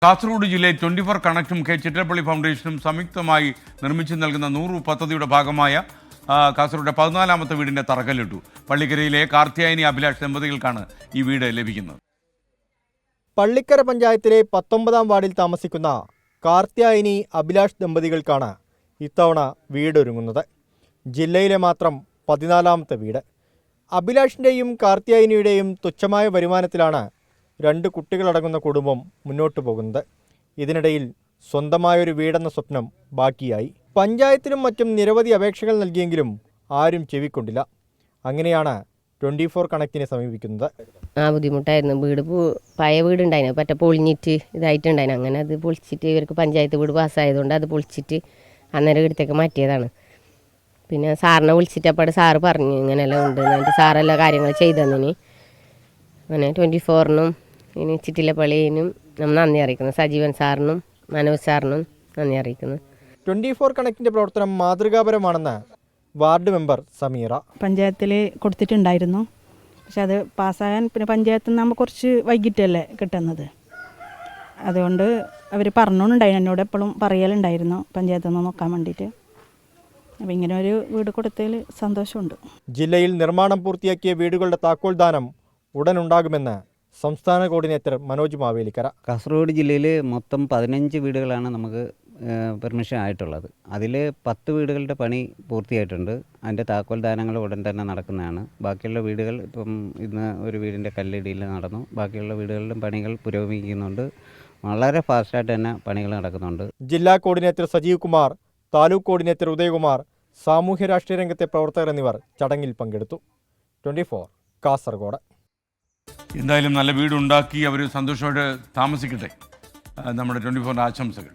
കാസർഗോഡ് ജില്ലയിൽ 24 കണക്റ്റും കെ ചിറ്റലപ്പള്ളി ഫൗണ്ടേഷനും സംയുക്തമായി നിർമ്മിച്ചു നൽകുന്ന 100 പദ്ധതിയുടെ ഭാഗമായ കാസർഗോഡ് 14ാമത്തെ വീടിന്റെ തറക്കല്ലിട്ടു. പള്ളിക്കരയിലെ കാർത്തിയായനി അഭിലാഷ് ദമ്പതികൾക്കാണ് ഈ വീട് ലഭിക്കുന്നത്. പള്ളിക്കര പഞ്ചായത്തിലെ 19ാം വാർഡിൽ താമസിക്കുന്ന കാർത്തിയായനി അഭിലാഷ് ദമ്പതികൾക്കാണ് ഇത്തവണ വീടൊരുങ്ങുന്നത്. ജില്ലയിലെ മാത്രം 14ാമത്തെ വീട്. അഭിലാഷിൻ്റെയും കാർത്തിയായനിയുടെയും തുച്ഛമായ വരുമാനത്തിലാണ് 2 കുട്ടികളടങ്ങുന്ന കുടുംബം മുന്നോട്ടു പോകുന്നത്. ഇതിനിടയിൽ സ്വന്തമായൊരു വീടെന്ന സ്വപ്നം ബാക്കിയായി. പഞ്ചായത്തിനും മറ്റും നിരവധി അപേക്ഷകൾ നൽകിയെങ്കിലും ആരും ചെവിക്കൊണ്ടില്ല. അങ്ങനെയാണ് 24 കണക്റ്റിനെ സമീപിക്കുന്നത്. ബുദ്ധിമുട്ടായിരുന്നു. വീട് പഴയ വീടുണ്ടായിരുന്നു, പറ്റ പൊളിഞ്ഞിട്ട് ഇതായിട്ടുണ്ടായിരുന്നു. അങ്ങനെ അത് പൊളിച്ചിട്ട് ഇവർക്ക് പഞ്ചായത്ത് വീട് പാസ്സായതുകൊണ്ട് അത് പൊളിച്ചിട്ട് അന്നേരം ഇവിടത്തേക്ക് മാറ്റിയതാണ്. പിന്നെ സാറിനെ വിളിച്ചിട്ടപ്പോൾ സാറ് പറഞ്ഞു ഇങ്ങനെയെല്ലാം ഉണ്ട് എന്നിട്ട് സാറെല്ലാ കാര്യങ്ങൾ ചെയ്തു തന്നിന്. അങ്ങനെ 24നും ഇനി ചിറ്റിലപ്പള്ളിനും നമ്മൾ നന്ദി അറിയിക്കുന്നു. സജീവൻ സാറിനും മനോജ് സാറിനും നന്ദി അറിയിക്കുന്നു. 24 കണക്റ്റിൻ്റെ പ്രവർത്തനം മാതൃകാപരമാണെന്ന് വാർഡ് മെമ്പർ സമീറ. പഞ്ചായത്തിൽ കൊടുത്തിട്ടുണ്ടായിരുന്നു, പക്ഷെ അത് പാസ്സാകാൻ പിന്നെ പഞ്ചായത്തിൽ നിന്ന് നമ്മൾ കുറച്ച് വൈകിട്ടല്ലേ കിട്ടുന്നത്. അതുകൊണ്ട് അവർ പറഞ്ഞോണ്ടായിരുന്നു, എന്നോട് എപ്പോഴും പറയലുണ്ടായിരുന്നു പഞ്ചായത്തിൽ നിന്ന് നോക്കാൻ വേണ്ടിയിട്ട്. അപ്പോൾ ഇങ്ങനെ ഒരു വീട് കൊടുത്തതിൽ സന്തോഷമുണ്ട്. ജില്ലയിൽ നിർമ്മാണം പൂർത്തിയാക്കിയ വീടുകളുടെ താക്കോൽദാനം ഉടനുണ്ടാകുമെന്ന് സംസ്ഥാന കോർഡിനേറ്റർ മനോജ് മാവേലിക്കര. കാസർഗോഡ് ജില്ലയിൽ മൊത്തം 15 വീടുകളാണ് നമുക്ക് പെർമിഷൻ ആയിട്ടുള്ളത്. അതിൽ 10 വീടുകളുടെ പണി പൂർത്തിയായിട്ടുണ്ട്. അതിൻ്റെ താക്കോൽദാനങ്ങൾ ഉടൻ തന്നെ നടക്കുന്നതാണ്. ബാക്കിയുള്ള വീടുകൾ ഇപ്പം ഇന്ന് ഒരു വീടിൻ്റെ കല്ലിടിയിൽ നടന്നു. ബാക്കിയുള്ള വീടുകളിലും പണികൾ പുരോഗമിക്കുന്നുണ്ട്. വളരെ ഫാസ്റ്റായിട്ട് തന്നെ പണികൾ നടക്കുന്നുണ്ട്. ജില്ലാ കോർഡിനേറ്റർ സജീവ് കുമാർ, താലൂക്ക് കോർഡിനേറ്റർ ഉദയകുമാർ, സാമൂഹ്യ രാഷ്ട്രീയ രംഗത്തെ പ്രവർത്തകർ എന്നിവർ ചടങ്ങിൽ പങ്കെടുത്തു. 24 കാസർഗോഡ്. എന്തായാലും നല്ല വീടുണ്ടാക്കി അവർ സന്തോഷമായിട്ട് താമസിക്കട്ടെ. നമ്മുടെ 24 ആശംസകൾ.